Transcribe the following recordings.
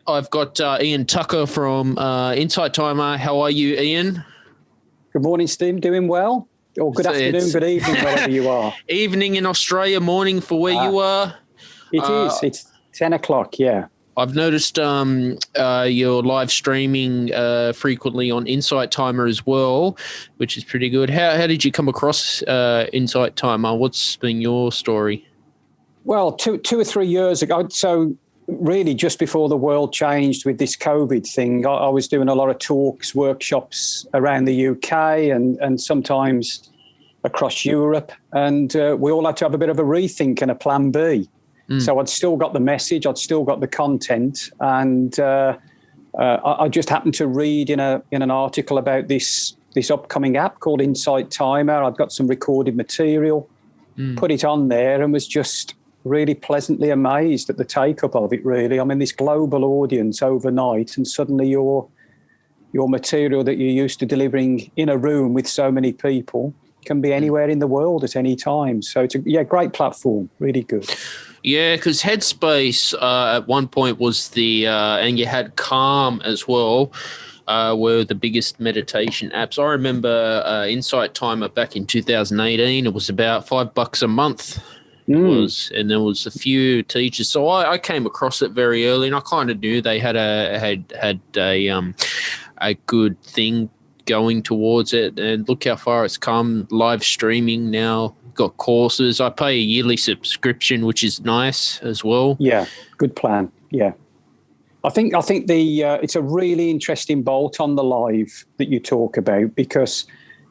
I've got Ian Tucker from Insight Timer. How are you, Ian? Good morning, Steve. Doing well? Or good afternoon, good evening, wherever you are. Evening in Australia, morning for where you are. It is. It's 10 o'clock, yeah. I've noticed you're live streaming frequently on Insight Timer as well, which is pretty good. How did you come across Insight Timer? What's been your story? Well, two or 3 years ago, so really just before the world changed with this COVID thing, I was doing a lot of talks, workshops around the UK and sometimes across Europe. And we all had to have a bit of a rethink and a plan B. So I'd still got the message, I'd still got the content, and I just happened to read in an article about this upcoming app called Insight Timer. I'd got some recorded material, put it on there, and was just really pleasantly amazed at the take-up of it, really. I mean, this global audience overnight, and suddenly your material that you're used to delivering in a room with so many people can be anywhere in the world at any time. So it's a great platform, really good. Yeah, because Headspace at one point was and you had Calm as well, were the biggest meditation apps. I remember Insight Timer back in 2018. It was about $5 a month. And there was a few teachers. So I came across it very early, and I kind of knew they had a good thing going towards it. And look how far it's come. Live streaming now. Got courses. I pay a yearly subscription, which is nice as well. Yeah, good plan. Yeah, I think it's a really interesting bolt on the live that you talk about, because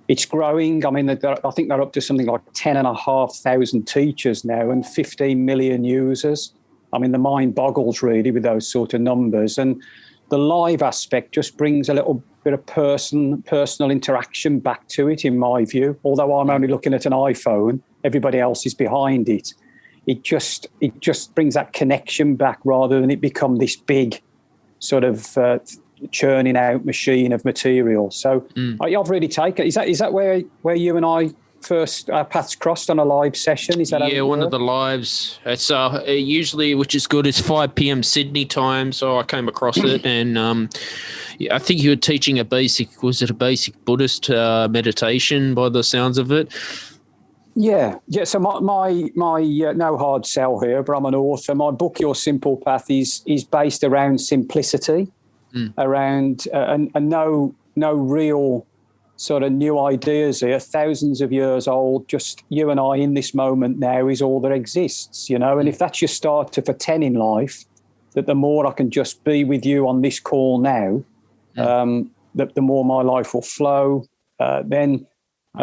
it's growing. I mean, I think they're up to something like 10,500 teachers now and 15 million users. I mean, the mind boggles really with those sort of numbers. And the live aspect just brings a little bit of personal interaction back to it, in my view. Although I'm only looking at an iPhone, everybody else is behind it. It just brings that connection back, rather than it become this big sort of churning out machine of material. So I've really taken. Is that where you and I first paths crossed on a live session? Is that one of the lives? It's usually, which is good. It's 5 p.m. Sydney time, so I came across it, and I think you were teaching a basic Buddhist meditation by the sounds of it. Yeah. So my no hard sell here, but I'm an author. My book, Your Simple Path, is based around simplicity, around and no real sort of new ideas here, thousands of years old. Just you and I in this moment now is all that exists, you know. And if that's your starter for 10 in life, that the more I can just be with you on this call now, the more my life will flow. Then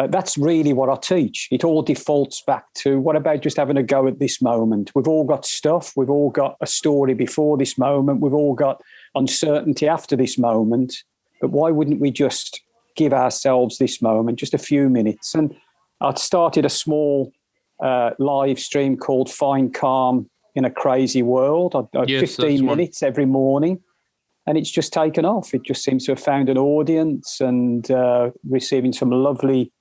that's really what I teach. It all defaults back to, what about just having a go at this moment? We've all got stuff. We've all got a story before this moment. We've all got uncertainty after this moment. But why wouldn't we just give ourselves this moment, just a few minutes? And I'd started a small live stream called Find Calm in a Crazy World. 15 minutes every morning. And it's just taken off. It just seems to have found an audience, and receiving some lovely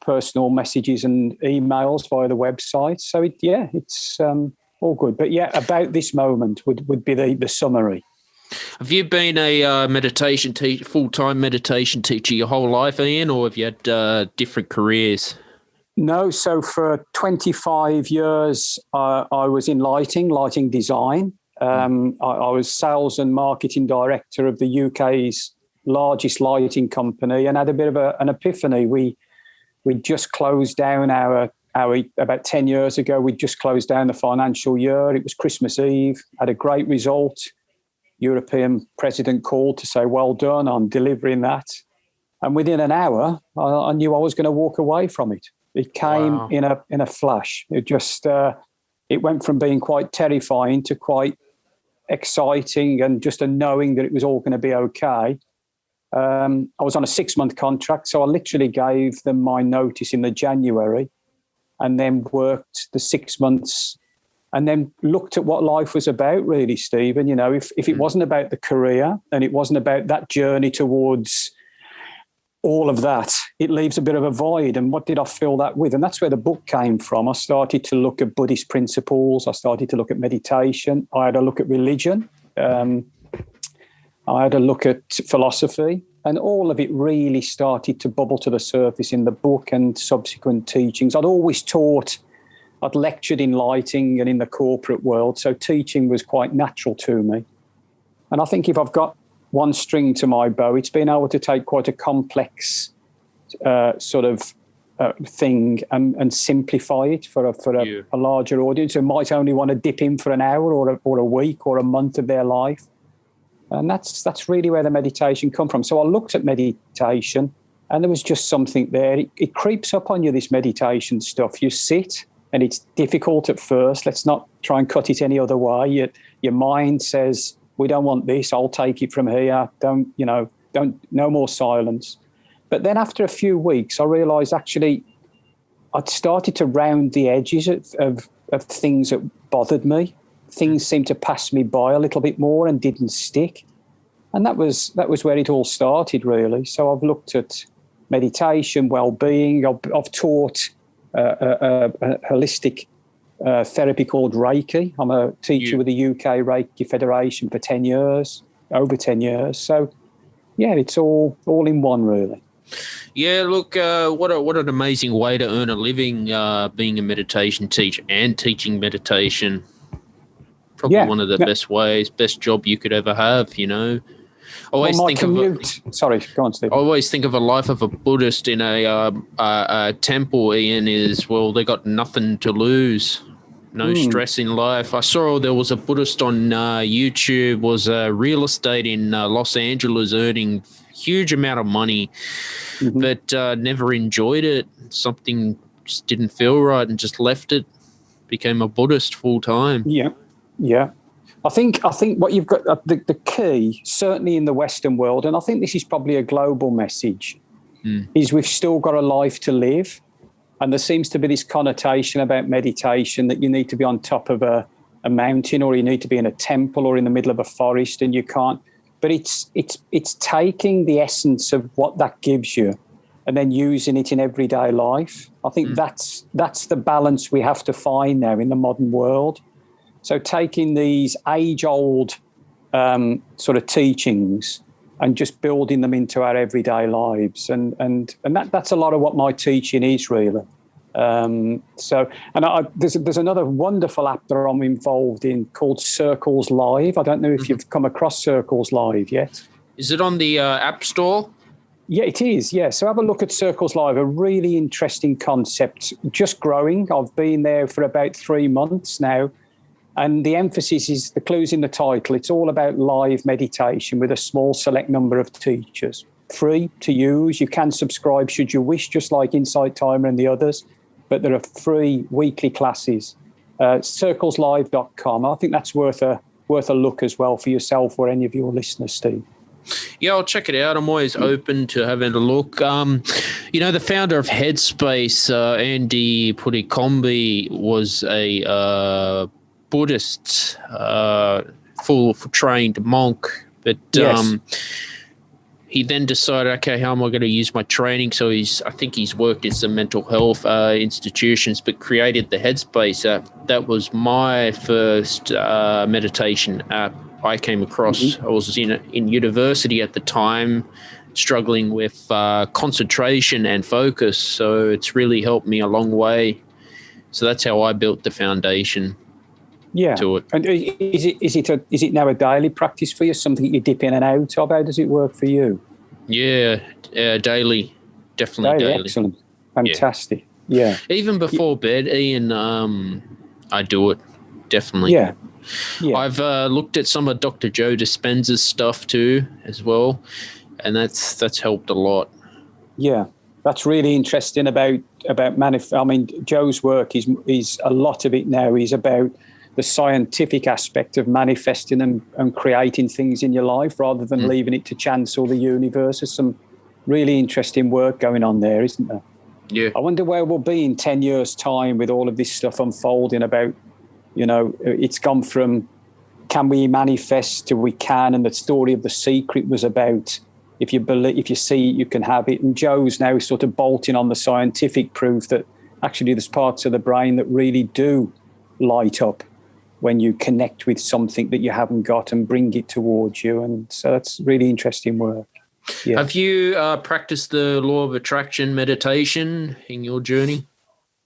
personal messages and emails via the website. So it's all good. But about this moment would be the summary. Have you been a full-time meditation teacher your whole life, Ian, or have you had different careers? No, so for 25 years, I was in lighting design. I was sales and marketing director of the UK's largest lighting company, and had a bit of an epiphany. We just closed down our about 10 years ago. We just closed down the financial year. It was Christmas Eve. Had a great result. European president called to say, well done on delivering that. And within an hour, I knew I was going to walk away from it. It came in a flash. It just it went from being quite terrifying to quite exciting, and just a knowing that it was all going to be okay. I was on a 6-month contract, so I literally gave them my notice in the January, and then worked the 6 months, and then looked at what life was about, really, Stephen. You know, if it wasn't about the career, and it wasn't about that journey towards all of that, it leaves a bit of a void. And what did I fill that with? And that's where the book came from. I started to look at Buddhist principles. I started to look at meditation. I had a look at religion. I had a look at philosophy, and all of it really started to bubble to the surface in the book and subsequent teachings. I'd always taught, I'd lectured in lighting and in the corporate world, so teaching was quite natural to me. And I think if I've got one string to my bow, it's been able to take quite a complex thing and simplify it for a larger audience who might only want to dip in for an hour or a week or a month of their life. And that's really where the meditation come from. So I looked at meditation, and there was just something there. It creeps up on you, this meditation stuff. You sit, and it's difficult at first. Let's not try and cut it any other way. Your mind says, we don't want this. I'll take it from here. No more silence. But then after a few weeks, I realised actually I'd started to round the edges of things that bothered me. Things seemed to pass me by a little bit more and didn't stick. And that was where it all started, really. So I've looked at meditation, well-being. I've taught a holistic therapy called Reiki. I'm a teacher with the UK Reiki Federation for 10 years, over 10 years. So, yeah, it's all in one, really. Yeah, look, what an amazing way to earn a living, being a meditation teacher and teaching meditation. Probably one of the best job you could ever have, you know. Sorry, go on, Steve. I always think of a life of a Buddhist in a temple, Ian, they got nothing to lose. No stress in life. I saw there was a Buddhist on YouTube, was real estate in Los Angeles, earning huge amount of money, but never enjoyed it. Something just didn't feel right and just left it. Became a Buddhist full time. Yeah. I think what you've got, the key, certainly in the Western world, and I think this is probably a global message, is we've still got a life to live. And there seems to be this connotation about meditation that you need to be on top of a mountain, or you need to be in a temple or in the middle of a forest, and you can't. But it's taking the essence of what that gives you and then using it in everyday life. I think that's the balance we have to find now in the modern world. So taking these age-old sort of teachings and just building them into our everyday lives, and that's a lot of what my teaching is, really. There's another wonderful app that I'm involved in called Circles Live. I don't know if you've come across Circles Live yet. Is it on the App Store? Yeah, it is. Yeah, so have a look at Circles Live. A really interesting concept, just growing. I've been there for about 3 months now. And the emphasis is, the clue's in the title, it's all about live meditation with a small select number of teachers. Free to use. You can subscribe should you wish, just like Insight Timer and the others. But there are free weekly classes. Circleslive.com. I think that's worth a look as well for yourself or any of your listeners, Steve. Yeah, I'll check it out. I'm always open to having a look. The founder of Headspace, Andy Purikombi, was a Buddhist, full trained monk, but he then decided, okay, how am I going to use my training? So I think he's worked in some mental health institutions, but created the Headspace app. That was my first meditation app I came across. I was in university at the time, struggling with concentration and focus. So it's really helped me a long way. So that's how I built the foundation. Yeah, to it. And is it now a daily practice for you? Something you dip in and out of? How does it work for you? Yeah, daily, definitely daily. Excellent, fantastic. Yeah. Even before bed, Ian, I do it definitely. Yeah. I've looked at some of Dr. Joe Dispenza's stuff too, as well, and that's helped a lot. Yeah, that's really interesting about I mean, Joe's work is a lot of it now is about the scientific aspect of manifesting and creating things in your life rather than leaving it to chance or the universe. There's some really interesting work going on there, isn't there? Yeah. I wonder where we'll be in 10 years' time with all of this stuff unfolding about, it's gone from can we manifest to we can, and the story of The Secret was about if you see it, you can have it. And Joe's now sort of bolting on the scientific proof that actually there's parts of the brain that really do light up when you connect with something that you haven't got and bring it towards you. And so that's really interesting work. Yeah. Have you practiced the law of attraction meditation in your journey?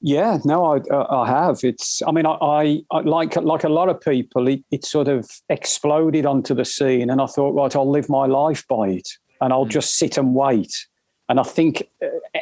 Yeah, no, I have. It's, I mean, I like a lot of people, it sort of exploded onto the scene, and I thought, right, I'll live my life by it, and I'll just sit and wait. And I think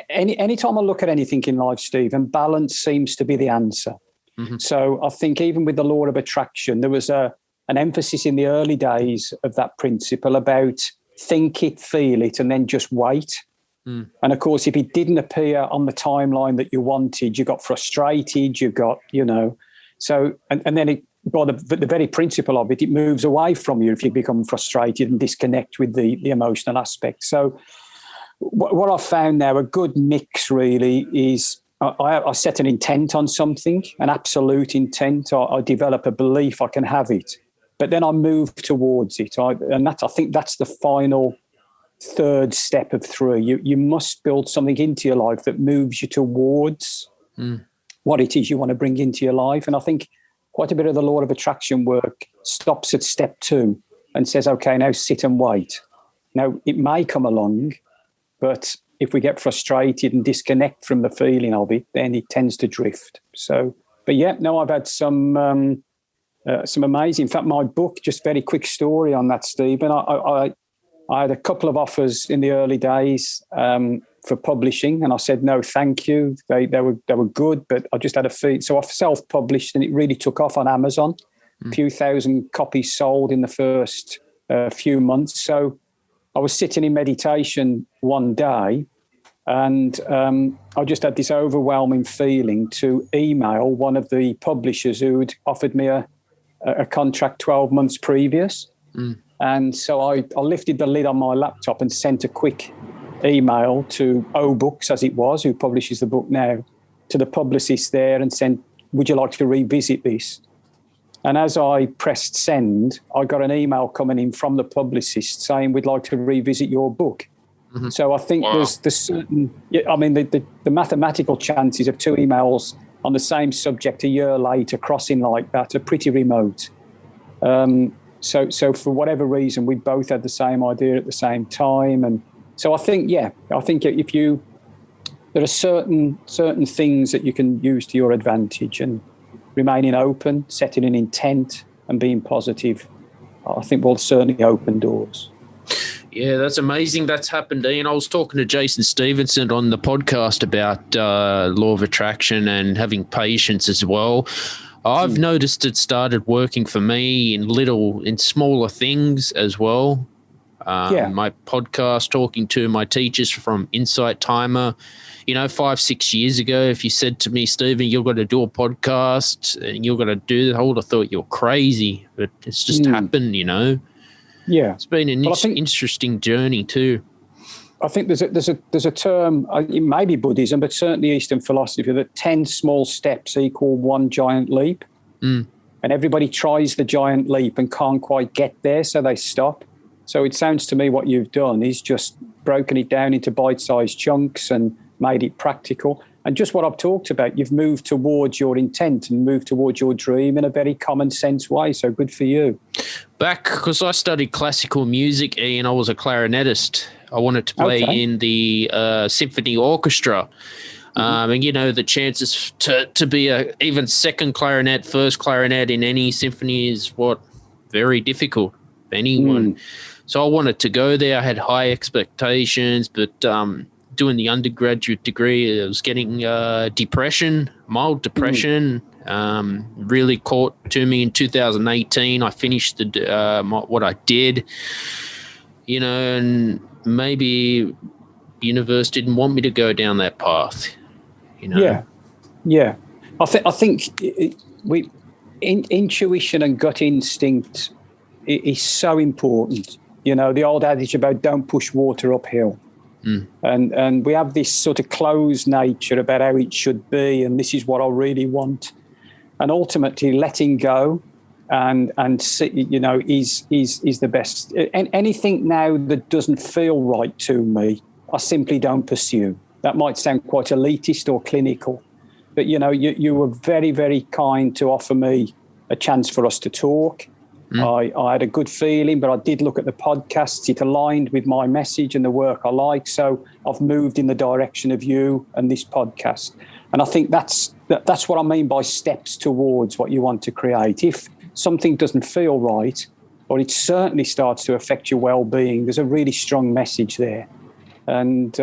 anytime I look at anything in life, Stephen, balance seems to be the answer. Mm-hmm. So I think even with the law of attraction, there was an emphasis in the early days of that principle about think it, feel it, and then just wait. Mm. And of course, if it didn't appear on the timeline that you wanted, you got frustrated, you got, so, and then by the very principle of it, it moves away from you if you become frustrated and disconnect with the emotional aspect. So what I've found now, a good mix really is I set an intent on something, an absolute intent. I develop a belief I can have it, but then I move towards it. I think that's the final third step of 3. You must build something into your life that moves you towards what it is you want to bring into your life. And I think quite a bit of the law of attraction work stops at step 2 and says, okay, now sit and wait. Now, it may come along, but if we get frustrated and disconnect from the feeling of it, then it tends to drift. So, but yeah, no, I've had some amazing. In fact, my book, just very quick story on that, Stephen. I had a couple of offers in the early days for publishing, and I said no, thank you. They were good, but I just had a fee. So I self-published, and it really took off on Amazon. A few thousand copies sold in the first few months. So I was sitting in meditation one day, and I just had this overwhelming feeling to email one of the publishers who had offered me a contract 12 months previous. And so I lifted the lid on my laptop and sent a quick email to O Books, as it was, who publishes the book now, to the publicist there, and said, would you like to revisit this? And as I pressed send, I got an email coming in from the publicist saying, we'd like to revisit your book. Mm-hmm. So I think there's certain, the mathematical chances of 2 emails on the same subject a year later crossing like that are pretty remote. So for whatever reason, we both had the same idea at the same time. And so I think if there are certain things that you can use to your advantage, and remaining open, setting an intent and being positive, I think will certainly open doors. Yeah, that's amazing. That's happened, Ian. I was talking to Jason Stevenson on the podcast about law of attraction and having patience as well. I've noticed it started working for me in smaller things as well. My podcast, talking to my teachers from Insight Timer, 5-6 years ago, if you said to me, Stephen, you're going to do a podcast and you're going to do that, I would have thought you're crazy, but it's just happened, Yeah. It's been an interesting journey too. I think there's a term, it may be Buddhism, but certainly Eastern philosophy, that 10 small steps equal 1 giant leap. And everybody tries the giant leap and can't quite get there, so they stop. So it sounds to me what you've done is just broken it down into bite-sized chunks and made it practical. And just what I've talked about, you've moved towards your intent and moved towards your dream in a very common sense way. So good for you. Because I studied classical music, Ian, I was a clarinetist. I wanted to play in the symphony orchestra. And, the chances to be a even second clarinet, first clarinet in any symphony is very difficult for anyone. So I wanted to go there. I had high expectations, but doing the undergraduate degree, I was getting mild depression, really caught to me in 2018. I finished what I did, and maybe the universe didn't want me to go down that path, Yeah. I think intuition and gut instinct is so important. The old adage about don't push water uphill. And we have this sort of closed nature about how it should be, and this is what I really want. And ultimately, letting go and is the best. And anything now that doesn't feel right to me, I simply don't pursue. That might sound quite elitist or clinical, but you were very, very kind to offer me a chance for us to talk. I had a good feeling, but I did look at the podcasts. It aligned with my message and the work I like. So I've moved in the direction of you and this podcast. And I think that's what I mean by steps towards what you want to create. If something doesn't feel right, or it certainly starts to affect your well-being, there's a really strong message there. And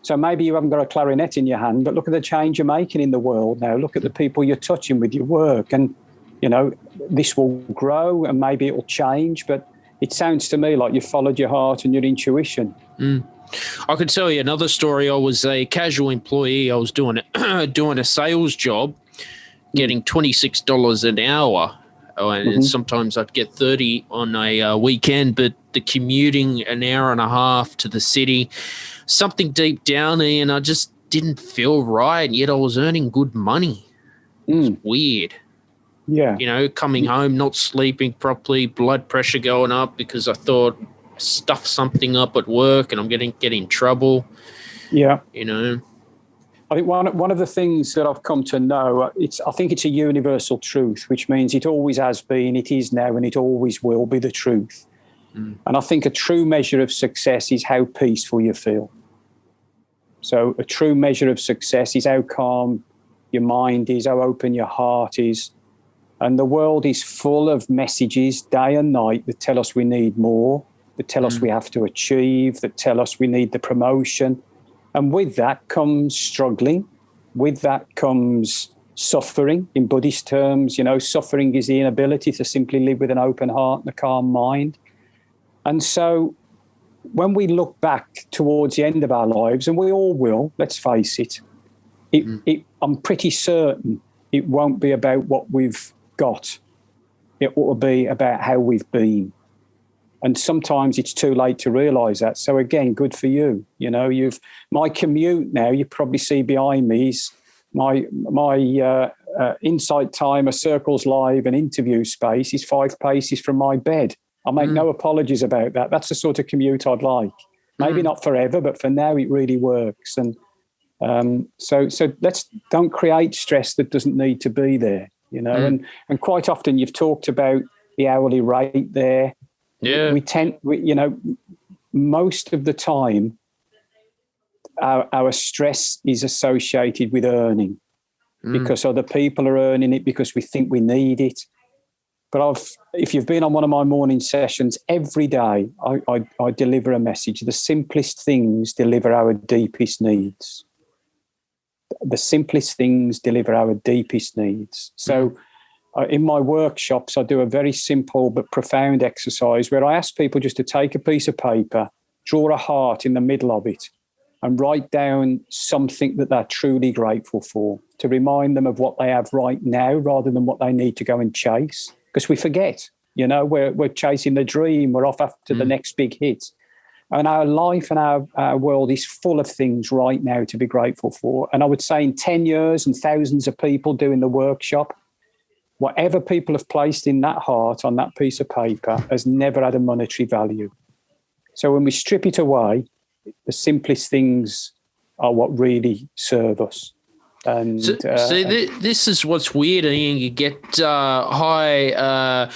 so maybe you haven't got a clarinet in your hand, but look at the change you're making in the world now. Look at the people you're touching with your work. And, you know, this will grow and maybe it will change, but it sounds to me like you followed your heart and your intuition. I could tell you another story. I was a casual employee. I was doing a sales job, getting $26 an hour. And sometimes I'd get 30 on a weekend, but the commuting an hour and a half to the city, something deep down, Ian, I just didn't feel right. And yet I was earning good money. It's weird. Yeah. You know, coming home, not sleeping properly, blood pressure going up because I thought I stuffed something up at work and I'm getting in trouble. Yeah. You know. I think one of the things that I've come to know, I think it's a universal truth, which means it always has been, it is now, and it always will be the truth. And I think a true measure of success is how peaceful you feel. So a true measure of success is how calm your mind is, how open your heart is. And the world is full of messages day and night that tell us we need more, that tell us we have to achieve, that tell us we need the promotion. And with that comes struggling. With that comes suffering. In Buddhist terms, you know, suffering is the inability to simply live with an open heart and a calm mind. And so when we look back towards the end of our lives, and we all will, let's face it, I'm pretty certain it won't be about what we've got. It will be about how we've been. And sometimes it's too late to realise that. So again, good for you. You know, my commute now, you probably see behind me is my Insight Timer, Circles Live and interview space is 5 paces from my bed. I make no apologies about that. That's the sort of commute I'd like. Maybe not forever, but for now it really works. And so don't create stress that doesn't need to be there. You know, and quite often you've talked about the hourly rate there. Yeah, you know, most of the time, our stress is associated with earning because other people are earning it because we think we need it. But if you've been on one of my morning sessions, every day I deliver a message. The simplest things deliver our deepest needs. The simplest things deliver our deepest needs. So in my workshops, I do a very simple but profound exercise where I ask people just to take a piece of paper, draw a heart in the middle of it, and write down something that they're truly grateful for, to remind them of what they have right now rather than what they need to go and chase. Because we forget, you know, we're chasing the dream, we're off after the next big hit. And our life and our world is full of things right now to be grateful for. And I would say in 10 years and thousands of people doing the workshop, whatever people have placed in that heart on that piece of paper has never had a monetary value. So when we strip it away, the simplest things are what really serve us. And this is what's weird, Ian. You get high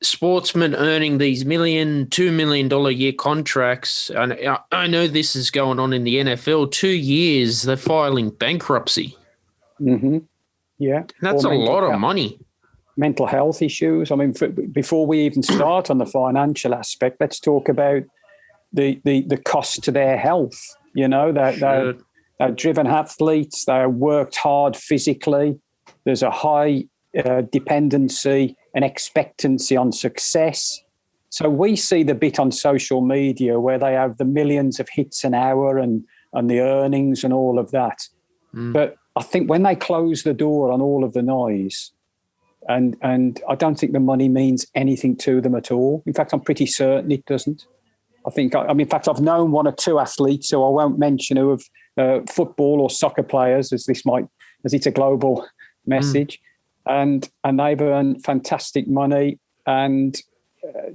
sportsmen earning these $2 million a year contracts. And I know this is going on in the NFL. 2 years, they're filing bankruptcy. Yeah. That's a lot of money. Mental health issues. I mean, before we even start on the financial aspect, let's talk about the cost to their health. You know, they're driven athletes. They're worked hard physically. There's a high dependency and expectancy on success. So we see the bit on social media where they have the millions of hits an hour and the earnings and all of that. But I think when they close the door on all of the noise, and I don't think the money means anything to them at all. In fact, I'm pretty certain it doesn't. In fact, I've known one or two athletes who I won't mention who have football or soccer players, as it's a global message, and they've earned fantastic money and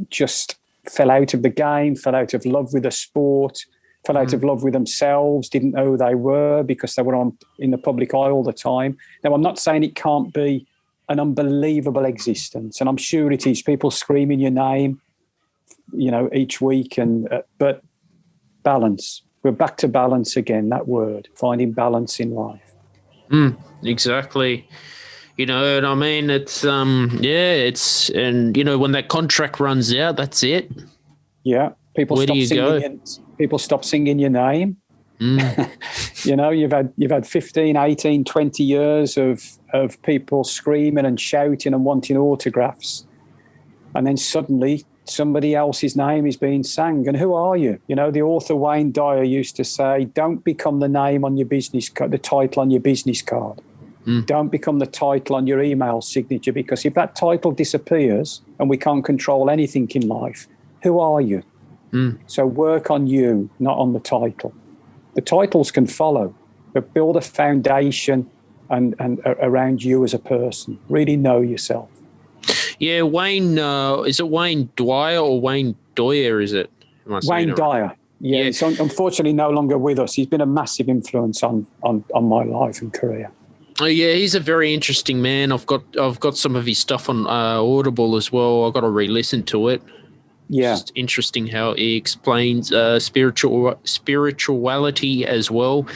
just fell out of the game, fell out of love with the sport, fell out of love with themselves, didn't know who they were because they were in the public eye all the time. Now, I'm not saying it can't be an unbelievable existence, and I'm sure it is. People screaming your name, each week, but balance. We're back to balance again. That word, finding balance in life. Exactly. And I mean, it's when that contract runs out, that's it. Yeah, people Where stop do you singing. go? People stop singing your name. You've had 15, 18, 20 years of people screaming and shouting and wanting autographs. And then suddenly somebody else's name is being sang. And who are you? The author Wayne Dyer used to say, don't become the name on your business card, the title on your business card. Don't become the title on your email signature, because if that title disappears and we can't control anything in life, who are you? So work on you, not on the title. The titles can follow, but build a foundation and around you as a person. Really know yourself. Yeah, Wayne, is it Wayne Dwyer or Wayne Dyer, is it? Wayne Dyer. Yeah, he's unfortunately no longer with us. He's been a massive influence on my life and career. Oh yeah, he's a very interesting man. I've got some of his stuff on Audible as well. I've got to re-listen to it. Yeah, it's just interesting how he explains spirituality as well.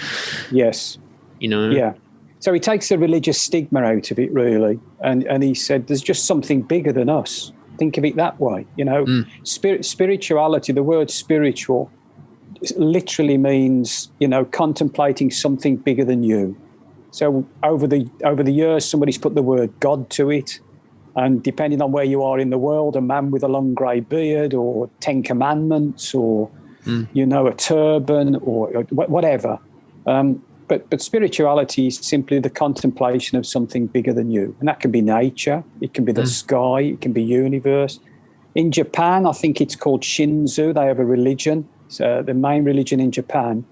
Yes. Yeah. So he takes the religious stigma out of it, really, and he said there's just something bigger than us. Think of it that way. Spirituality. The word spiritual literally means contemplating something bigger than you. So over the years, somebody's put the word God to it. And depending on where you are in the world, a man with a long grey beard, or 10 Commandments, or, a turban, or whatever. But spirituality is simply the contemplation of something bigger than you. And that can be nature, it can be the sky, it can be universe. In Japan, I think it's called Shinzu. They have a religion, the main religion in Japan,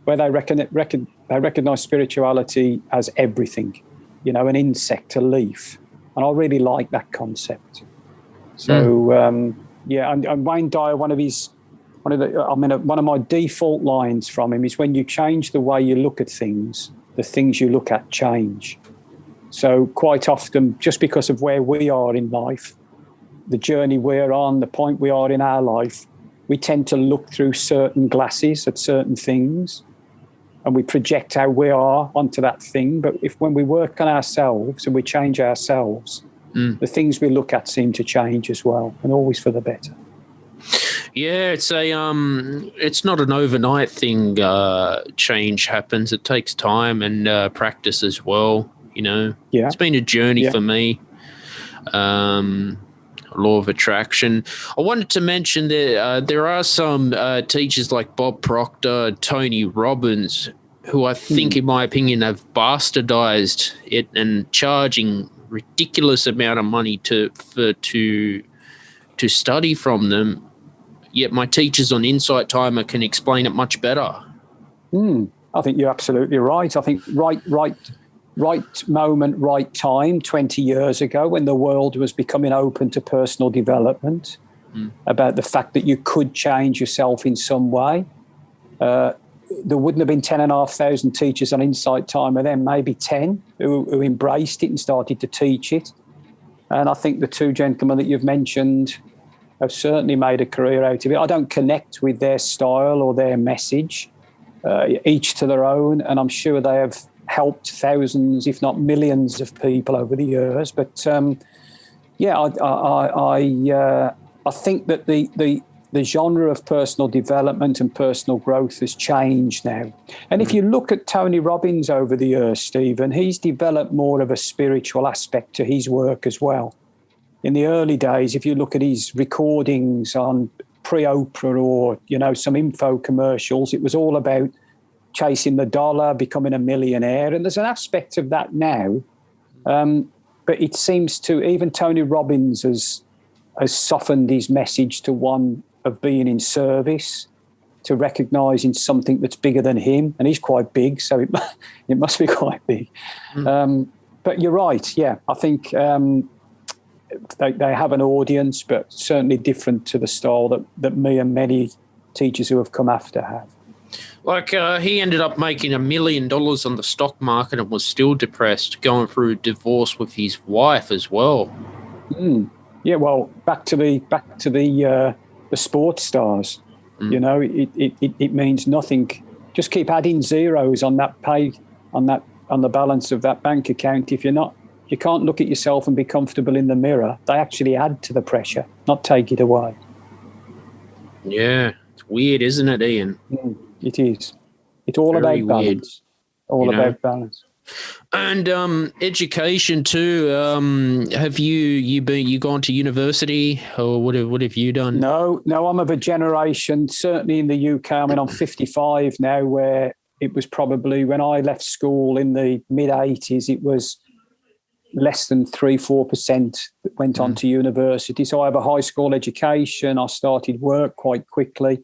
where they recognize spirituality as everything, an insect, a leaf. And I really like that concept. So, and Wayne Dyer, one of my default lines from him is, when you change the way you look at things, the things you look at change. So quite often, just because of where we are in life, the journey we're on, the point we are in our life, we tend to look through certain glasses at certain things, and we project how we are onto that thing. But when we work on ourselves and we change ourselves, the things we look at seem to change as well, and always for the better. Yeah, it's not an overnight thing. Change happens. It takes time and practice as well. Yeah. It's been a journey for me. Law of attraction. I wanted to mention that there are some teachers like Bob Proctor, Tony Robbins, who I think, in my opinion, have bastardized it and charging ridiculous amount of money to study from them. Yet my teachers on Insight Timer can explain it much better. I think you're absolutely right. I think right moment, right time, 20 years ago, when the world was becoming open to personal development, about the fact that you could change yourself in some way. There wouldn't have been 10,500 teachers on Insight Timer then, maybe 10 who embraced it and started to teach it. And I think the two gentlemen that you've mentioned have certainly made a career out of it. I don't connect with their style or their message, each to their own, and I'm sure they have helped thousands, if not millions, of people over the years. But I think that the genre of personal development and personal growth has changed now. And if you look at Tony Robbins over the years, Stephen, he's developed more of a spiritual aspect to his work as well. In the early days, if you look at his recordings on pre-Oprah or, some info commercials, it was all about chasing the dollar, becoming a millionaire. And there's an aspect of that now. But it seems to, even Tony Robbins has softened his message to one of being in service, to recognising something that's bigger than him. And he's quite big, so it must be quite big. But you're right, yeah. I think they have an audience, but certainly different to the style that me and many teachers who have come after have. Like he ended up making $1 million on the stock market and was still depressed, going through a divorce with his wife as well. Yeah, well, back to the sports stars. You know, it means nothing. Just keep adding zeros on that on the balance of that bank account. If you can't look at yourself and be comfortable in the mirror. They actually add to the pressure, not take it away. Yeah, it's weird, isn't it, Ian? It is. It's all Very about balance. weird, All about balance. And education too. Have you gone to university, or what have you done? No, I'm of a generation, certainly in the UK. I mean, I'm 55 now, where it was probably when I left school in the mid 80s, it was less than 3-4% that went on to university. So I have a high school education. I started work quite quickly,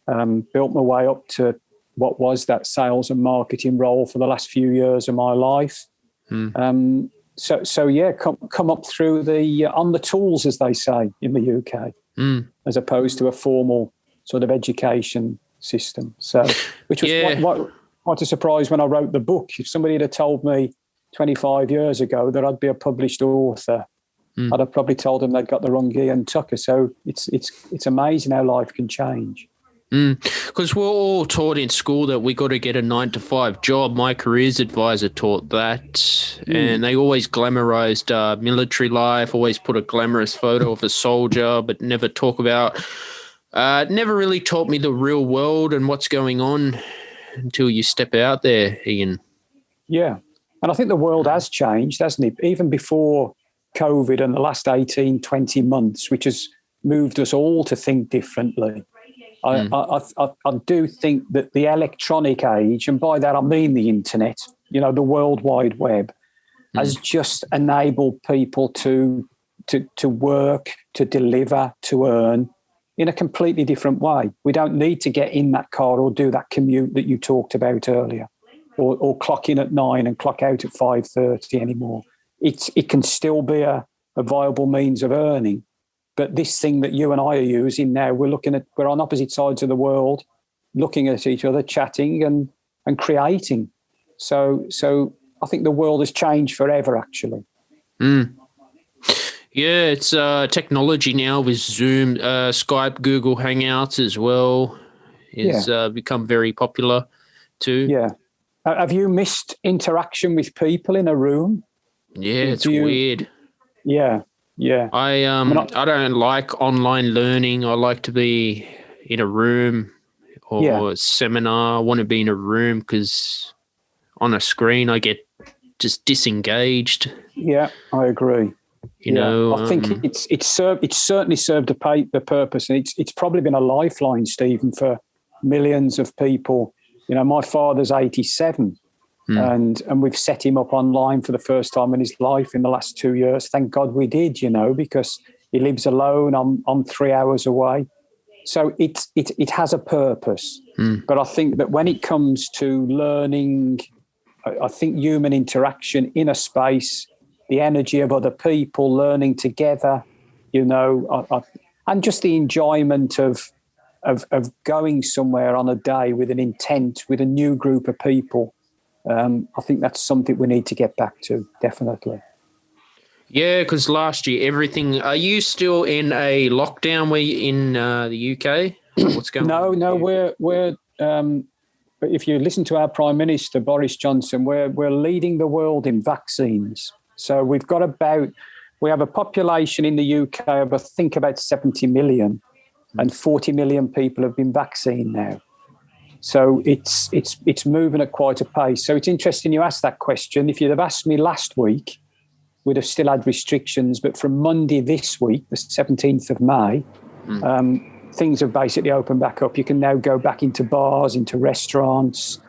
built my way up to what was that sales and marketing role for the last few years of my life. So yeah, come up through the on the tools, as they say in the UK, as opposed to a formal sort of education system. So, which was quite a surprise when I wrote the book. If somebody had told me 25 years ago that I'd be a published author, I'd have probably told them they'd got the wrong Ian Tucker. So it's amazing how life can change. Because we're all taught in school that we got to get a 9-to-5 job. My careers advisor taught that, and they always glamorized military life, always put a glamorous photo of a soldier, but never talk about, never really taught me the real world and what's going on until you step out there, Ian. Yeah. And I think the world has changed, hasn't it? Even before COVID and the last 18, 20 months, which has moved us all to think differently. I do think that the electronic age, and by that I mean the internet, the World Wide Web, has just enabled people to work, to deliver, to earn in a completely different way. We don't need to get in that car or do that commute that you talked about earlier, or clock in at 9 and clock out at 5:30 anymore. It can still be a viable means of earning. But this thing that you and I are using now, we're on opposite sides of the world, looking at each other, chatting and creating. So I think the world has changed forever, actually. Yeah, it's technology now with Zoom, Skype, Google Hangouts as well is become very popular too. Yeah. Have you missed interaction with people in a room? Yeah, it's weird. Yeah. Yeah, I don't like online learning. I like to be in a room or a seminar. I want to be in a room because on a screen I get just disengaged. Yeah, I agree. I think it's certainly served the purpose, and it's probably been a lifeline, Stephen, for millions of people. My father's 87. And we've set him up online for the first time in his life in the last 2 years. Thank God we did, because he lives alone. I'm 3 hours away. So it has a purpose. But I think that when it comes to learning, I think human interaction in a space, the energy of other people, learning together, and just the enjoyment of going somewhere on a day with an intent, with a new group of people. I think that's something we need to get back to, definitely. Yeah, because last year everything. Are you still in a lockdown? In the UK? What's going on? No, we're. If you listen to our Prime Minister Boris Johnson, we're leading the world in vaccines. So we have a population in the UK of I think about 70 million, and 40 million people have been vaccinated now. So it's moving at quite a pace. So it's interesting you asked that question. If you'd have asked me last week, we'd have still had restrictions. But from Monday this week, the 17th of May, things have basically opened back up. You can now go back into bars, into restaurants,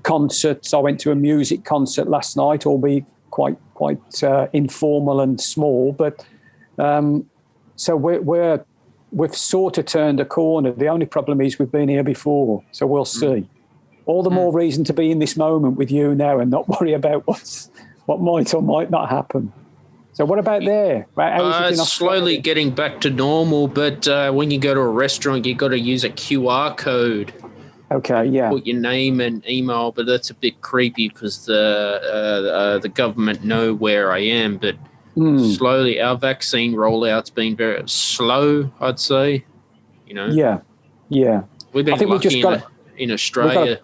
concerts. I went to a music concert last night, albeit quite informal and small. But so we've sort of turned a corner. The only problem is we've been here before, so we'll see. All the more reason to be in this moment with you now and not worry about what might or might not happen. So what about there? It's slowly getting back to normal, but when you go to a restaurant, you got to use a QR code. Okay, yeah. Put your name and email, but that's a bit creepy because the government know where I am. But slowly, our vaccine rollout's been very slow, I'd say. Yeah. We've I been think we just lucky got in Australia.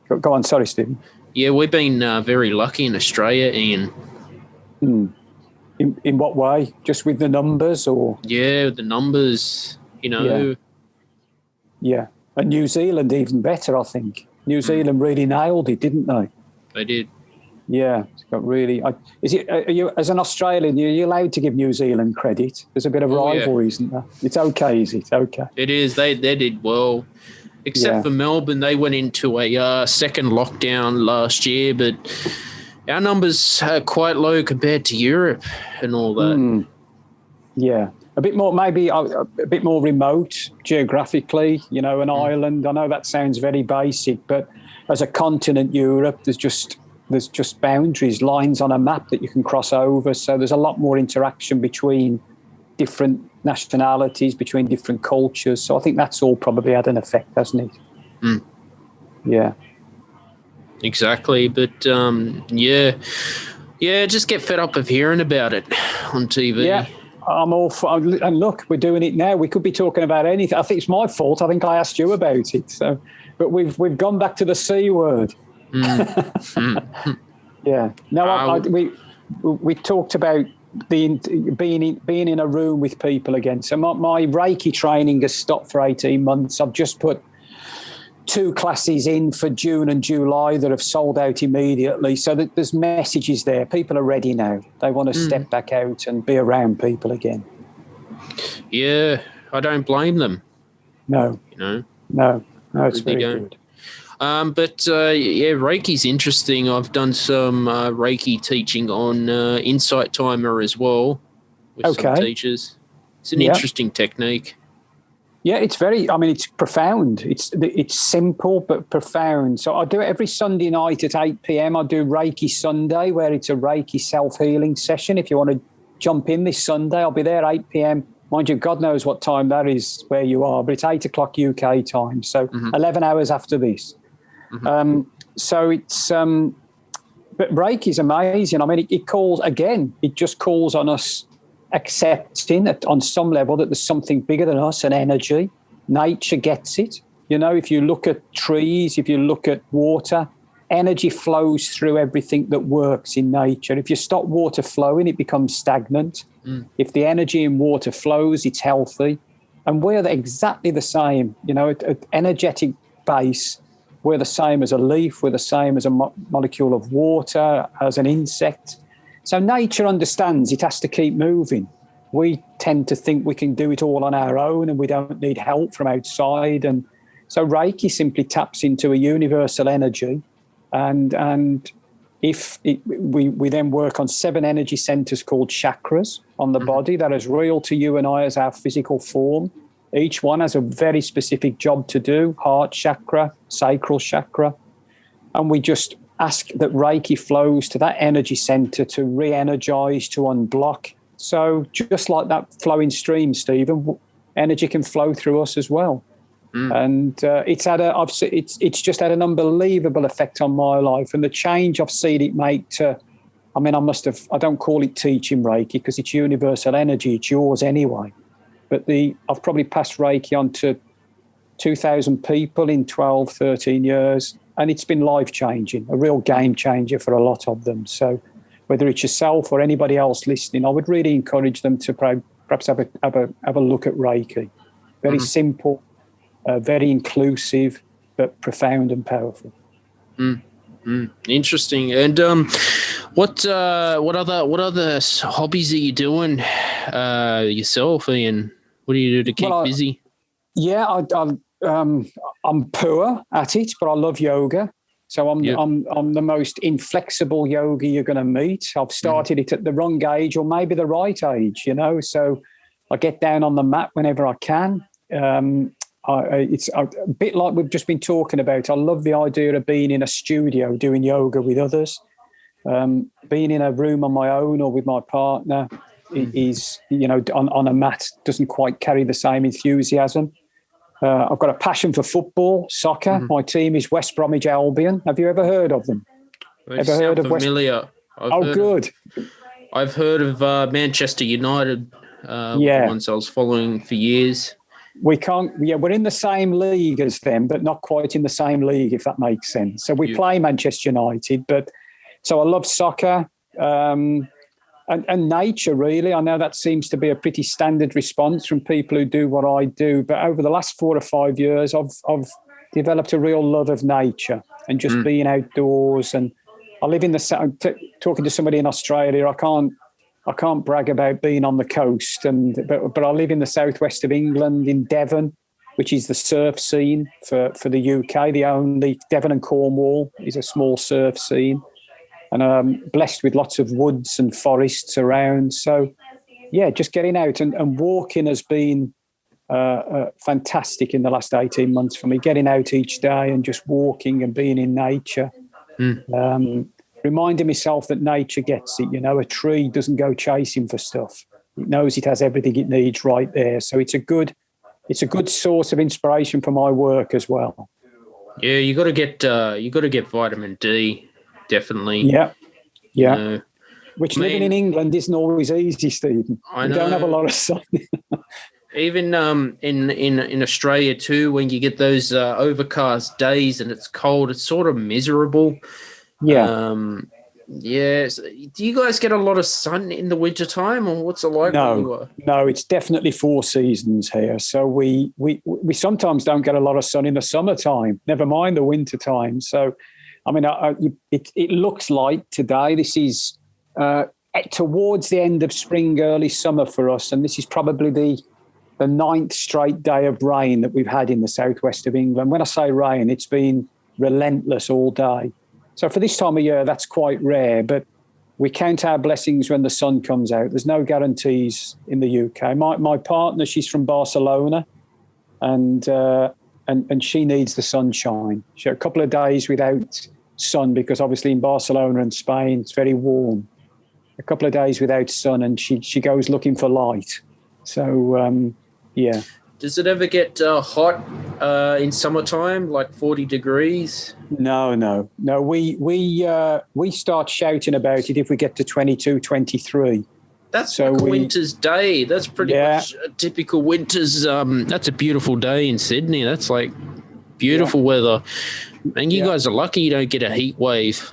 Go on, sorry, Stephen. Yeah, we've been very lucky in Australia, Ian. In what way? Just with the numbers, or? Yeah, the numbers, Yeah. And New Zealand even better, I think. New Zealand really nailed it, didn't they? They did. Yeah, it's got really. Are you, as an Australian, are you allowed to give New Zealand credit? There's a bit of rivalry, isn't there? It's okay, is it? Okay. It is. They did well, except for Melbourne. They went into a second lockdown last year, but our numbers are quite low compared to Europe and all that. Yeah, a bit more, maybe a bit more remote geographically. An island. I know that sounds very basic, but as a continent, Europe, there's just boundaries, lines on a map that you can cross over. So there's a lot more interaction between different nationalities, between different cultures. So I think that's all probably had an effect, hasn't it? Yeah. Exactly. But, just get fed up of hearing about it on TV. Yeah. I'm all for, and look, we're doing it now. We could be talking about anything. I think it's my fault. I think I asked you about it. So, but we've gone back to the C word. Yeah. No, we talked about being in a room with people again. So my Reiki training has stopped for 18 months. I've just put 2 classes in for June and July that have sold out immediately. So that there's messages there. People are ready now. They want to step back out and be around people again. Yeah, I don't blame them. No. No, it's really very good. But Reiki's interesting. I've done some Reiki teaching on Insight Timer as well with some teachers. It's an interesting technique. Yeah, it's very. I mean, it's profound. It's simple but profound. So I do it every Sunday night at 8 p.m. I do Reiki Sunday, where it's a Reiki self-healing session. If you want to jump in this Sunday, I'll be there 8 p.m. Mind you, God knows what time that is where you are, but it's 8 o'clock UK time, so 11 hours after this. So it's, but Reiki is amazing. I mean, it calls, again, it just calls on us accepting that on some level that there's something bigger than us, an energy. Nature gets it. If you look at trees, if you look at water, energy flows through everything that works in nature. If you stop water flowing, it becomes stagnant. If the energy in water flows, it's healthy. And we're exactly the same, at energetic base. We're the same as a leaf. We're the same as a molecule of water, as an insect. So nature understands it has to keep moving. We tend to think we can do it all on our own and we don't need help from outside. And so Reiki simply taps into a universal energy. And if we then work on 7 energy centers called chakras on the body that is real to you and I as our physical form. Each one has a very specific job to do: heart chakra, sacral chakra. And we just ask that Reiki flows to that energy center to re-energize, to unblock. So just like that flowing stream, Stephen, energy can flow through us as well. And it's just had an unbelievable effect on my life, and the change I've seen it make to, I don't call it teaching Reiki because it's universal energy, it's yours anyway. But I've probably passed Reiki on to 2,000 people in 12, 13 years, and it's been life-changing, a real game changer for a lot of them. So whether it's yourself or anybody else listening, I would really encourage them to perhaps have a look at Reiki. Very simple, very inclusive, but profound and powerful. Interesting. And what other hobbies are you doing yourself, Ian? What do you do to keep busy? Yeah, I'm poor at it, but I love yoga. So I'm the most inflexible yogi you're going to meet. I've started it at the wrong age, or maybe the right age. So I get down on the mat whenever I can. It's a bit like we've just been talking about. I love the idea of being in a studio doing yoga with others. Being in a room on my own or with my partner is, on a mat doesn't quite carry the same enthusiasm. I've got a passion for football, soccer. My team is West Bromwich Albion. Have you ever heard of them? They ever heard of familiar? Good. I've heard of Manchester United. The ones I was following for years. We're in the same league as them, but not quite in the same league, if that makes sense. So we play Manchester United, so I love soccer and nature, really. I know that seems to be a pretty standard response from people who do what I do, but over the last 4 or 5 years, I've developed a real love of nature and just being outdoors. And I live in talking to somebody in Australia, I can't brag about being on the coast, but I live in the southwest of England, in Devon, which is the surf scene for the UK. The only Devon and Cornwall is a small surf scene, and I'm blessed with lots of woods and forests around. So, just getting out and walking has been fantastic in the last 18 months for me. Getting out each day and just walking and being in nature. Reminding myself that nature gets it. A tree doesn't go chasing for stuff. It knows it has everything it needs right there. So it's a good source of inspiration for my work as well. Yeah, you got to get vitamin D, definitely. Yeah. Which living in England isn't always easy, Stephen. We don't have a lot of sun. Even in Australia too, when you get those overcast days and it's cold, it's sort of miserable. Yeah. So do you guys get a lot of sun in the wintertime, or what's it like? No, it's definitely 4 seasons here. So we sometimes don't get a lot of sun in the summertime, never mind the wintertime. So, I mean, it looks like today, this is towards the end of spring, early summer for us, and this is probably the 9th straight day of rain that we've had in the southwest of England. When I say rain, it's been relentless all day. So for this time of year, that's quite rare, but we count our blessings when the sun comes out. There's no guarantees in the UK. My partner, she's from Barcelona, and she needs the sunshine. She had a couple of days without sun because obviously in Barcelona and Spain, it's very warm. A couple of days without sun, and she goes looking for light. So, Does it ever get hot in summertime, like 40 degrees? No. We start shouting about it if we get to 22, 23. That's like a winter's day. That's pretty much a typical winter's. That's a beautiful day in Sydney. That's like beautiful weather. And you guys are lucky you don't get a heat wave.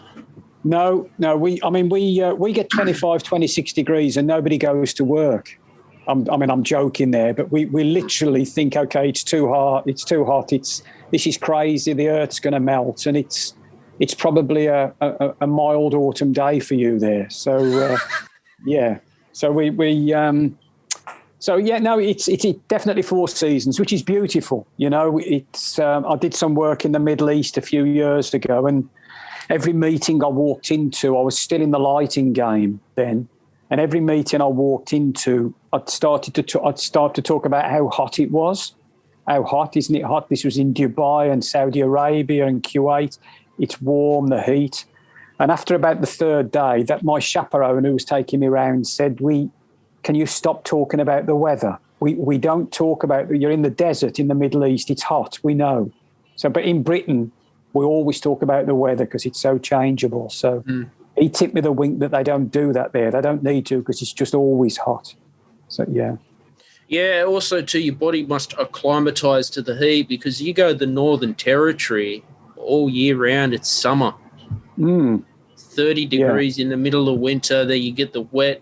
No. We get 25, 26 degrees and nobody goes to work. I'm joking there, but we literally think, okay, it's too hot. This is crazy. The Earth's going to melt, and it's probably a mild autumn day for you there. So So it's definitely 4 seasons, which is beautiful. I did some work in the Middle East a few years ago, and every meeting I walked into, I was still in the lighting game then. And every meeting I walked into, I'd start to talk about how hot it was. How hot, isn't it hot? This was in Dubai and Saudi Arabia and Kuwait. It's warm, the heat. And after about the 3rd day, that my chaperone who was taking me around said, can you stop talking about the weather? We don't talk about, you're in the desert in the Middle East, it's hot, we know. So, but in Britain, we always talk about the weather because it's so changeable. So he tipped me the wink that they don't do that there. They don't need to because it's just always hot. So, yeah. Yeah, also, too, your body must acclimatise to the heat because you go to the Northern Territory all year round, it's summer. 30 degrees in the middle of winter, then you get the wet,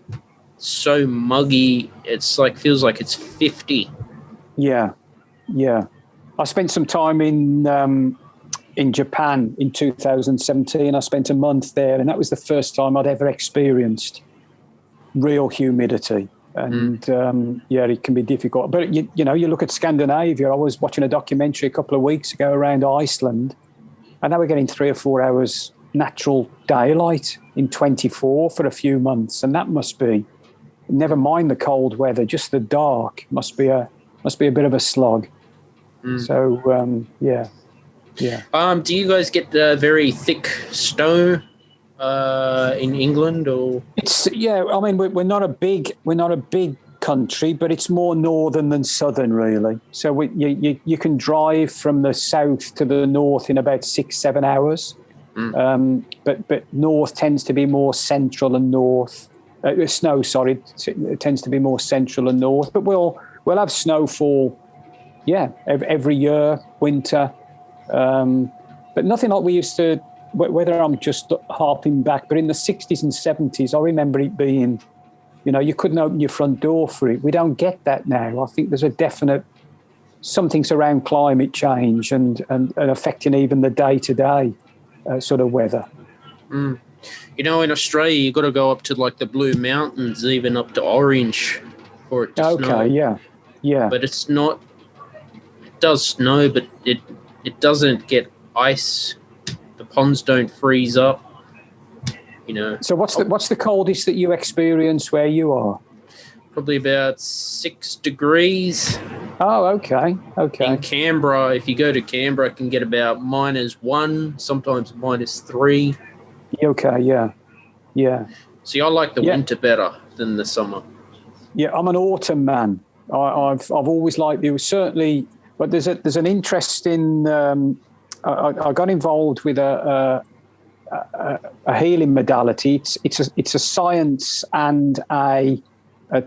so muggy, it's like, feels like it's 50. Yeah. I spent some time in Japan in 2017. I spent a month there, and that was the first time I'd ever experienced real humidity. And it can be difficult. But you look at Scandinavia. I was watching a documentary a couple of weeks ago around Iceland, and they were getting 3 or 4 hours natural daylight in 24 for a few months, and that must be, never mind the cold weather, just the dark must be a bit of a slog. So yeah. Do you guys get very thick snow in England, or? It's I mean we're not a big country, but it's more northern than southern, really. So you can drive from the south to the north in about 6-7 hours. But north tends to be more central and north. Snow, sorry, it tends to be more central and north. But we'll have snowfall, every year, winter. But nothing like we used to. Whether I'm just harping back, but in the 60s and 70s, I remember it being, you couldn't open your front door for it. We don't get that now. I think there's a definite something's around climate change and affecting even the day-to-day sort of weather. In Australia, you've got to go up to like the Blue Mountains, even up to Orange for it to snow. Okay, yeah. But it's not. It does snow, but it doesn't get ice. The ponds don't freeze up. So what's the coldest that you experience where you are? Probably about 6 degrees. Oh, okay. In Canberra, if you go to Canberra, it can get about -1, sometimes -3. Okay, yeah. See, I like the winter better than the summer. Yeah, I'm an autumn man. I've always liked it. Certainly, but there's an interest in. I got involved with a healing modality. It's a science and a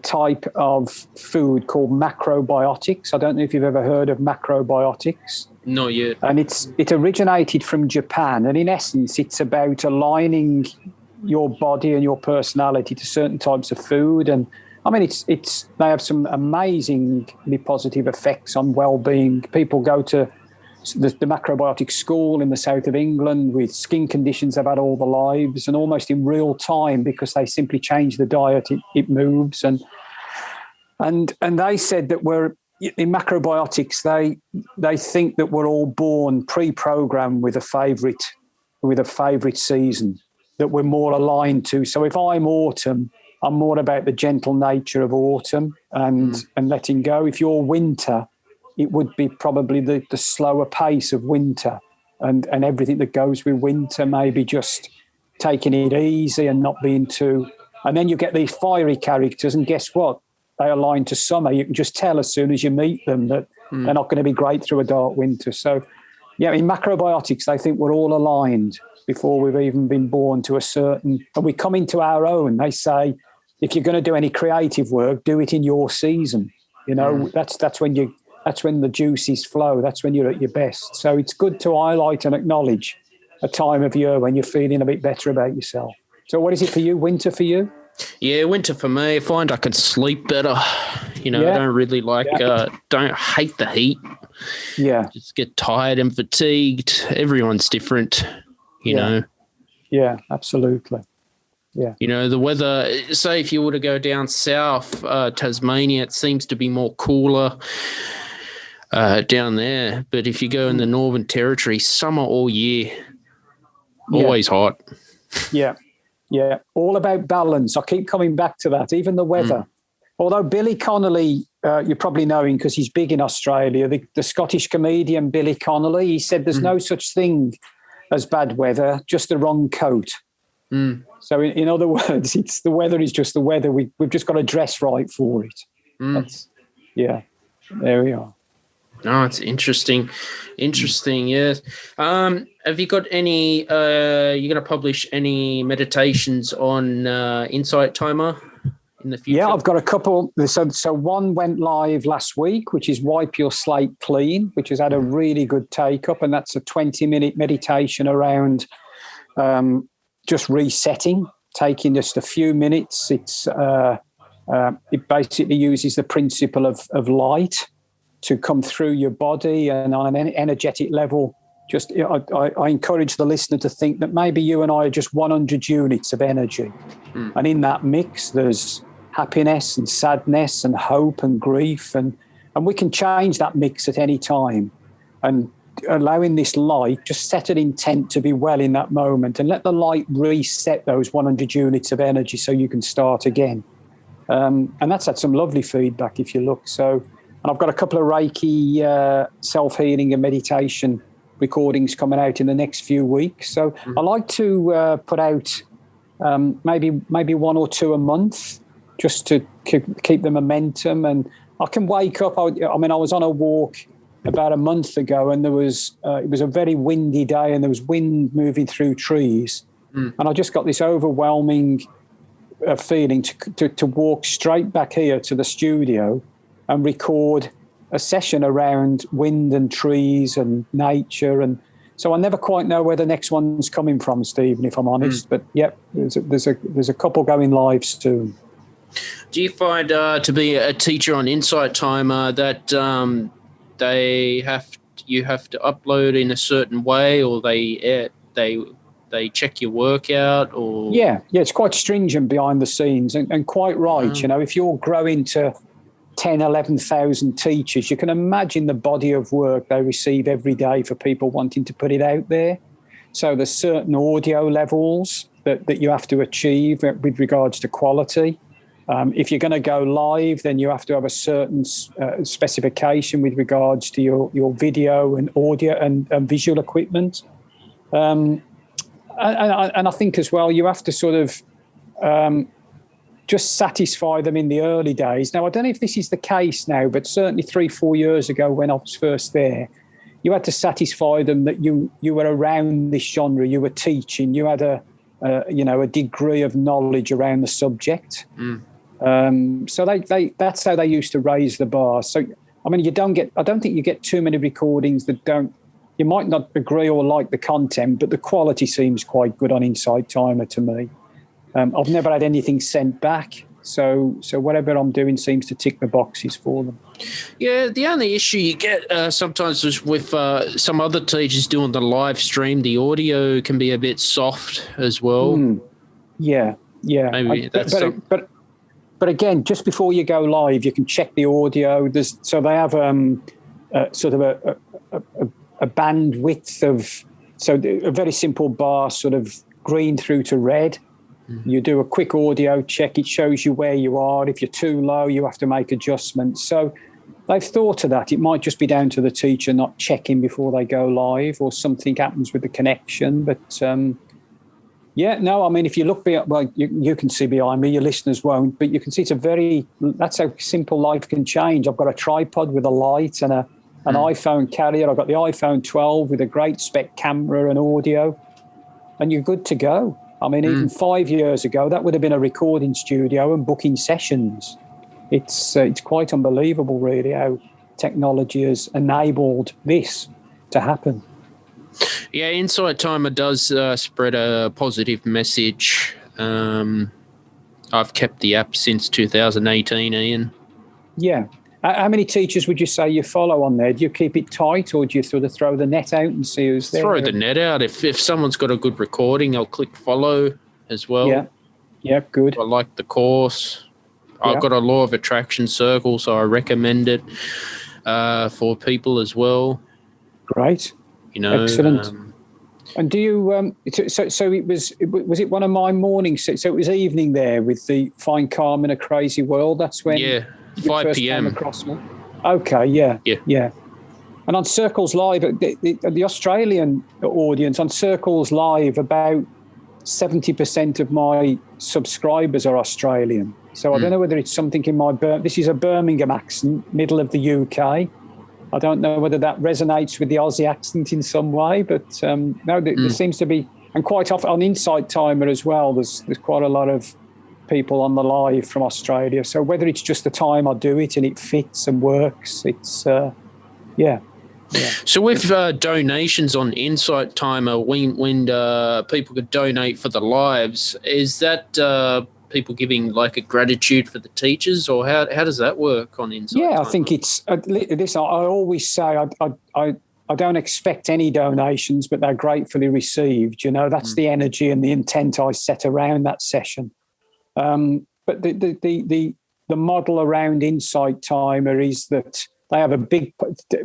type of food called macrobiotics. I don't know if you've ever heard of macrobiotics. Not yet. And it originated from Japan. And in essence, it's about aligning your body and your personality to certain types of food. And I mean, they have some amazingly positive effects on well-being. People go to the macrobiotic school in the south of England with skin conditions they've had all their lives, and almost in real time, because they simply change the diet, it moves. And they said that in macrobiotics, they think that we're all born pre-programmed with a favorite season that we're more aligned to. So if I'm autumn, I'm more about the gentle nature of autumn and letting go. If you're winter, it would be probably the slower pace of winter and everything that goes with winter, maybe just taking it easy and not being too... And then you get these fiery characters, and guess what? They align to summer. You can just tell as soon as you meet them that they're not going to be great through a dark winter. So, in macrobiotics, they think we're all aligned before we've even been born to a certain... And we come into our own. They say, if you're going to do any creative work, do it in your season. That's when the juices flow. That's when you're at your best. So it's good to highlight and acknowledge a time of year when you're feeling a bit better about yourself. So what is it for you? Winter for you? Yeah, winter for me. I find I can sleep better. I don't really don't hate the heat. Yeah. Just get tired and fatigued. Everyone's different, you know. Yeah, absolutely. Yeah. The weather, say if you were to go down south, Tasmania, it seems to be more cooler down there. But if you go in the Northern Territory, summer all year, always hot. Yeah. All about balance. I keep coming back to that, even the weather. Although Billy Connolly, you probably know him because he's big in Australia, the Scottish comedian Billy Connolly, he said there's no such thing as bad weather, just the wrong coat. So in other words, it's the weather is just the weather. We've just got to dress right for it. There we are. Oh, it's interesting. Yes. Have you got any, you're going to publish any meditations on Insight Timer in the future? Yeah, I've got a couple. So one went live last week, which is Wipe Your Slate Clean, which has had a really good take-up, and that's a 20-minute meditation around just resetting, taking just a few minutes. It basically uses the principle of light to come through your body, and on an energetic level, I encourage the listener to think that maybe you and I are just 100 units of energy. And in that mix, there's happiness and sadness and hope and grief, and we can change that mix at any time. And allowing this light, just set an intent to be well in that moment and let the light reset those 100 units of energy so you can start again. And that's had some lovely feedback if you look. So, and I've got a couple of Reiki self-healing and meditation recordings coming out in the next few weeks. So I like to put out maybe one or two a month just to keep the momentum. And I can wake up. I was on a walk about a month ago, and it was a very windy day, and there was wind moving through trees, and I just got this overwhelming feeling to walk straight back here to the studio and record a session around wind and trees and nature. And so I never quite know where the next one's coming from, Stephen, if I'm honest. But yep, there's a couple going live soon. Do you find to be a teacher on Insight Timer that you have to upload in a certain way, or they check your work out, or yeah, it's quite stringent behind the scenes, and quite right. You know, if you're growing to 10, 11,000 teachers, you can imagine the body of work they receive every day for people wanting to put it out there. So there's certain audio levels that you have to achieve with regards to quality. If you're going to go live, then you have to have a certain specification with regards to your video and audio and visual equipment. And I think as well, you have to sort of just satisfy them in the early days. Now, I don't know if this is the case now, but certainly 3-4 years ago when I was first there, you had to satisfy them that you were around this genre, you were teaching, you had a degree of knowledge around the subject. So that's how they used to raise the bar. So, I mean, I don't think you get too many recordings that you might not agree or like the content, but the quality seems quite good on Insight Timer to me. I've never had anything sent back. So whatever I'm doing seems to tick the boxes for them. Yeah, the only issue you get sometimes is with some other teachers doing the live stream, the audio can be a bit soft as well. Yeah. Maybe But again, just before you go live, you can check the audio. So they have sort of a bandwidth of, so a very simple bar, sort of green through to red. You do a quick audio check. It shows you where you are. If you're too low, you have to make adjustments. So they've thought of that. It might just be down to the teacher not checking before they go live, or something happens with the connection. But if you look you can see behind me, your listeners won't, but you can see that's how simple life can change. I've got a tripod with a light and an iPhone carrier. I've got the iPhone 12 with a great spec camera and audio, and you're good to go. I mean, even 5 years ago, that would have been a recording studio and booking sessions. It's quite unbelievable, really, how technology has enabled this to happen. Yeah, Insight Timer does spread a positive message. I've kept the app since 2018, Ian. Yeah. How many teachers would you say you follow on there? Do you keep it tight, or do you sort of throw the net out and see who's there? Throw the net out. If someone's got a good recording, I'll click follow as well. Yeah, good. I like the course. Yeah. I've got a law of attraction circle, so I recommend it for people as well. Great. Excellent. And do you? So it was it one of my mornings? So it was evening there with the Find Calm in a Crazy World. That's when 5 p.m. across me. Okay, yeah. And on Circles Live, the Australian audience on Circles Live, about 70% of my subscribers are Australian. So I don't know whether it's something in my this is a Birmingham accent, middle of the UK. I don't know whether that resonates with the Aussie accent in some way, but there seems to be, and quite often on Insight Timer as well, there's quite a lot of people on the live from Australia. So whether it's just the time I do it and it fits and works, it's yeah. So with donations on Insight Timer, when people could donate for the lives, is that people giving like a gratitude for the teachers, or how does that work on Insight Timer? I think it's this. I always say I don't expect any donations, but they're gratefully received. That's the energy and the intent I set around that session. But the model around Insight Timer is that they have a big,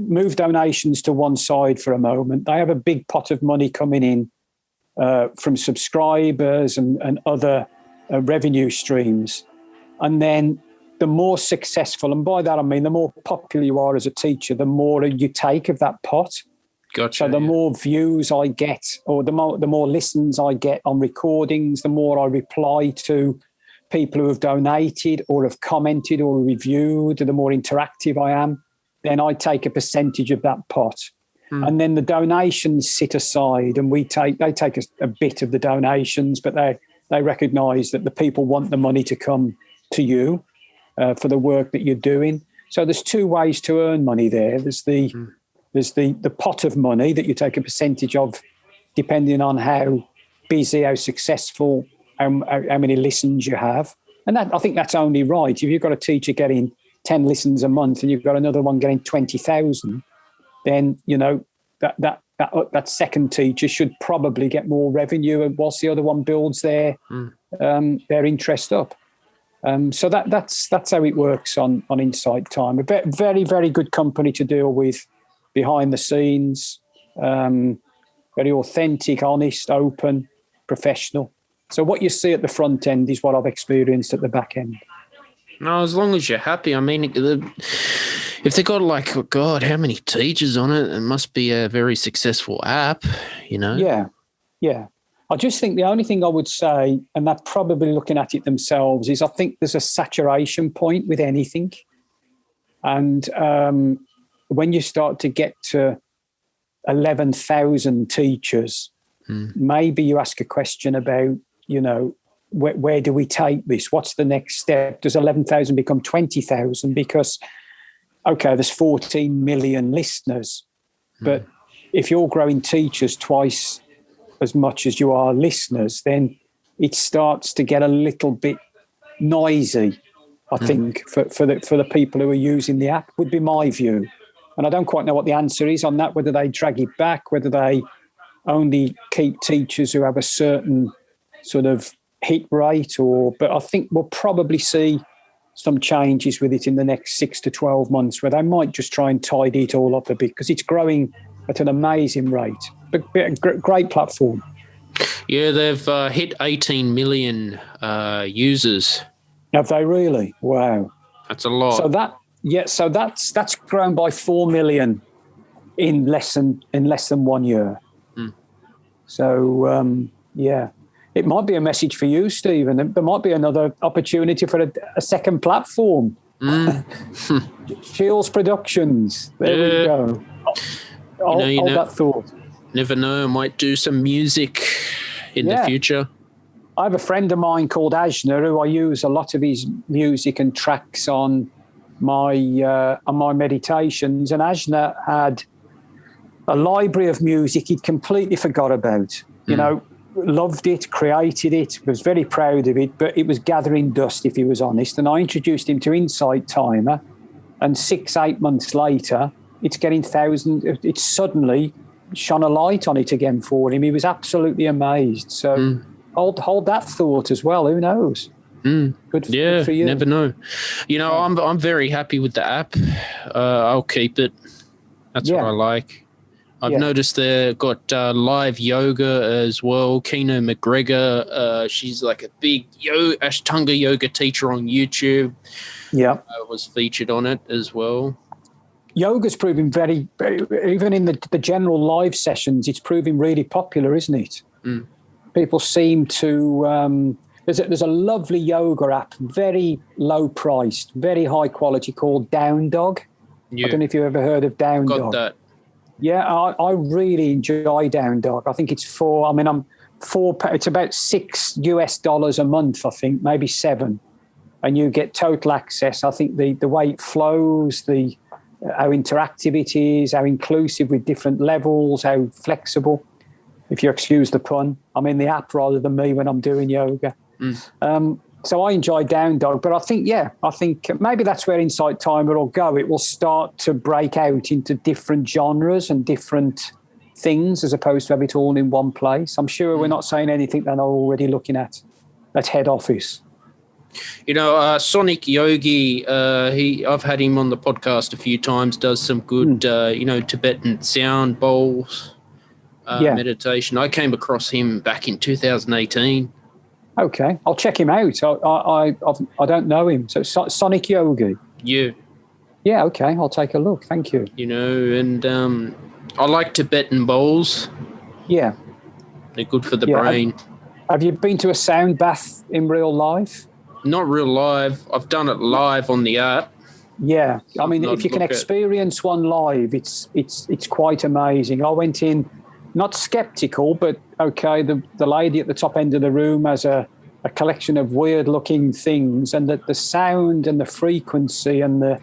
move donations to one side for a moment. They have a big pot of money coming in from subscribers and other revenue streams. And then the more successful, and by that I mean the more popular you are as a teacher, the more you take of that pot. Gotcha. So the more views I get, or the more listens I get on recordings, the more I reply to people who have donated or have commented or reviewed, the more interactive I am, then I take a percentage of that pot. And then the donations sit aside, and they take a bit of the donations, but they recognise that the people want the money to come to you for the work that you're doing. So there's two ways to earn money there. There's the pot of money that you take a percentage of, depending on how busy, how successful, how many listens you have. And I think that's only right. If you've got a teacher getting 10 listens a month and you've got another one getting 20,000, then, that second teacher should probably get more revenue whilst the other one builds their interest up. So that's how it works on Insight Time. A very, very good company to deal with behind the scenes, very authentic, honest, open, professional. So what you see at the front end is what I've experienced at the back end. No, as long as you're happy. I mean, if they got oh God, how many teachers on it? It must be a very successful app, Yeah. I just think the only thing I would say, and they're probably looking at it themselves, is I think there's a saturation point with anything. And when you start to get to 11,000 teachers, maybe you ask a question about, where do we take this? What's the next step? Does 11,000 become 20,000? Because, okay, there's 14 million listeners, but if you're growing teachers twice as much as you are listeners, then it starts to get a little bit noisy, I think, for the people who are using the app, would be my view. And I don't quite know what the answer is on that, whether they drag it back, whether they only keep teachers who have a certain sort of hit rate, but I think we'll probably see some changes with it in the next 6 to 12 months, where they might just try and tidy it all up a bit, because it's growing at an amazing rate. But great platform. Yeah, they've hit 18 million users. Have they really? Wow, that's a lot. So that's grown by 4 million in less than 1 year. So it might be a message for you, Stephen. There might be another opportunity for a second platform. Shiels Productions. There we go. Hold that thought. Never know. I might do some music in the future. I have a friend of mine called Ajna, who I use a lot of his music and tracks on my meditations. And Ajna had a library of music he'd completely forgot about. Loved it, created it, was very proud of it, but it was gathering dust, if he was honest. And I introduced him to Insight Timer, and 6-8 months later, it's getting thousands. It's suddenly shone a light on it again for him. He was absolutely amazed. So hold that thought as well. Who knows? Good for you. Never know. I'm very happy with the app. I'll keep it. That's what I like. I've noticed they've got live yoga as well. Kino McGregor, she's like a big Ashtanga yoga teacher on YouTube. Yeah. Was featured on it as well. Yoga's proving even in the general live sessions, it's proving really popular, isn't it? People seem to... There's a lovely yoga app, very low priced, very high quality, called Down Dog. Yeah. I don't know if you've ever heard of Down Dog. Got that. Yeah, I really enjoy Down Dog. I think it's it's about $6 a month, I think, maybe $7. And you get total access. I think the way it flows, how interactive it is, how inclusive with different levels, how flexible, if you excuse the pun. I'm in the app rather than me when I'm doing yoga. So I enjoy Down Dog, but I think maybe that's where Insight Timer will go. It will start to break out into different genres and different things, as opposed to have it all in one place. I'm sure we're not saying anything they're not already looking at head office. Sonic Yogi, I've had him on the podcast a few times, does some good, Tibetan sound bowls, meditation. I came across him back in 2018. Okay, I'll check him out. I don't know him. So Sonic Yogi. Yeah. Yeah. Okay, I'll take a look. Thank you. And I like Tibetan bowls. Yeah. They're good for the brain. Have you been to a sound bath in real life? Not real live. I've done it live on the app. Yeah, I mean, if you can experience one live, it's quite amazing. I went in not skeptical, but okay, the lady at the top end of the room has a collection of weird-looking things, and the sound and the frequency and the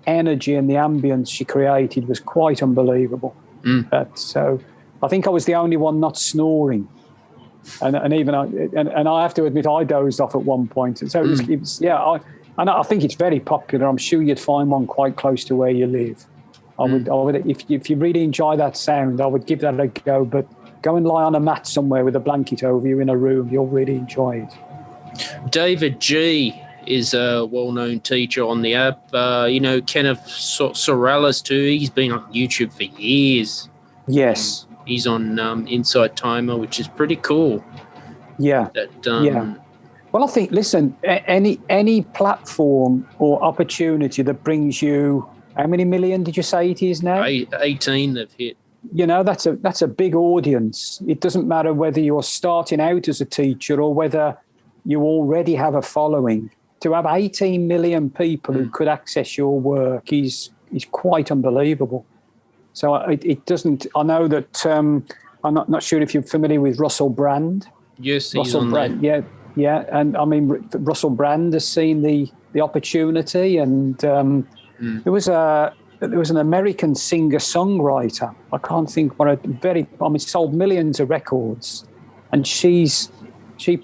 energy and the ambience she created was quite unbelievable. So I think I was the only one not snoring. And even I have to admit, I dozed off at one point. And so it was I think it's very popular. I'm sure you'd find one quite close to where you live. I would, if you really enjoy that sound, I would give that a go. But go and lie on a mat somewhere with a blanket over you in a room. You'll really enjoy it. David G is a well-known teacher on the app. Kenneth Sorrellis too. He's been on YouTube for years. Yes. He's on Insight Timer, which is pretty cool. Yeah. Well, I think, listen, any platform or opportunity that brings you, how many million did you say it is now? 18 they've hit. That's a big audience. It doesn't matter whether you're starting out as a teacher or whether you already have a following. To have 18 million people who could access your work is quite unbelievable. So it doesn't. I know that I'm not sure if you're familiar with Russell Brand. Yes, he's Russell on Brand, there. Yeah, and I mean Russell Brand has seen the opportunity, and there was an American singer-songwriter. I can't think sold millions of records, and she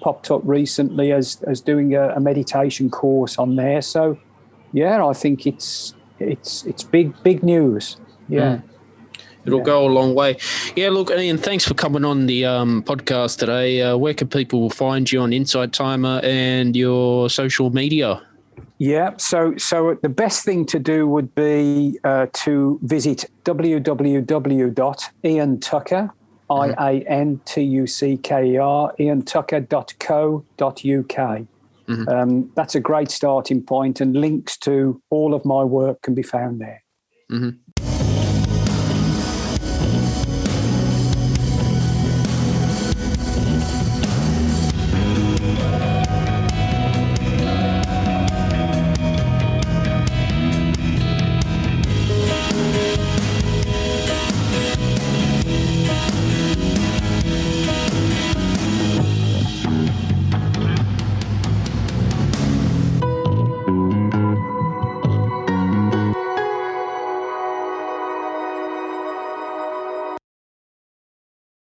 popped up recently as doing a meditation course on there. So yeah, I think it's big news. Yeah. It'll go a long way. Yeah, look, Ian, thanks for coming on the podcast today. Where can people find you on Insight Timer and your social media? Yeah, so the best thing to do would be to visit www.iantucker, IANTUCKER, iantucker.co.uk. That's a great starting point, and links to all of my work can be found there.